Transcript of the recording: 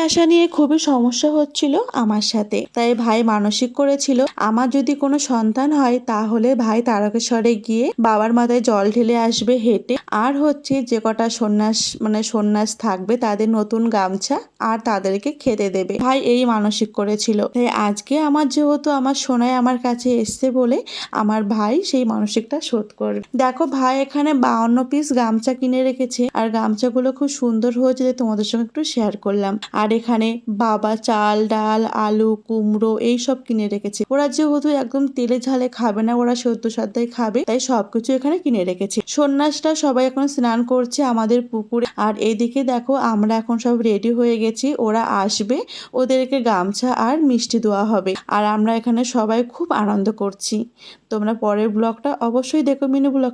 আসা নিয়ে খুবই সমস্যা হচ্ছিল আমার সাথে। তাই ভাই মানসিক করেছিল আমার যদি কোনো সন্তান হয় তাহলে ভাই তারকেশ্বরে গিয়ে বাবার মাথায় জল ঢেলে আসবে হেঁটে, আর হচ্ছে যে কটা সন্ন্যাস থাকবে তাদের নতুন গামছা আর তাদেরকে খেতে দেবে। ভাই এই মানসিক করেছিল। তাই আজকে আমার যেহেতু আমার সোনাই আমার কাছে এসছে বলে আমার ভাই সেই মানসিকটা শোধ করবে। দেখো ভাই এখানে 52 পিস গামছা কিনে রেখেছে, আর গামছাগুলো খুব সুন্দর হয়েছে, তোমাদের সঙ্গে একটু শেয়ার করলাম। আর এখানে বাবা চাল ডাল আলু কুমড়ো এইসব কিনে রেখেছে। ওরা যেহেতু একদম তেলে ঝালে খাবে না, ওরা সদ্য সাধ্যায় খাবে, তাই সবকিছু এখানে কিনে রেখেছে। সন্ন্যাসটা সবাই এখন স্নান করছে আমাদের পুকুরে। আর এদিকে দেখো আমরা এখন সব রেডি হয়ে গেছি, ওরা আসবে, ওদেরকে গামছা আর মিষ্টি দেওয়া হবে। আর আমরা এখানে সবাই খুব আনন্দ করছি। তোমরা পরের ব্লগটা অবশ্যই দেখো, মিনু ব্লগ।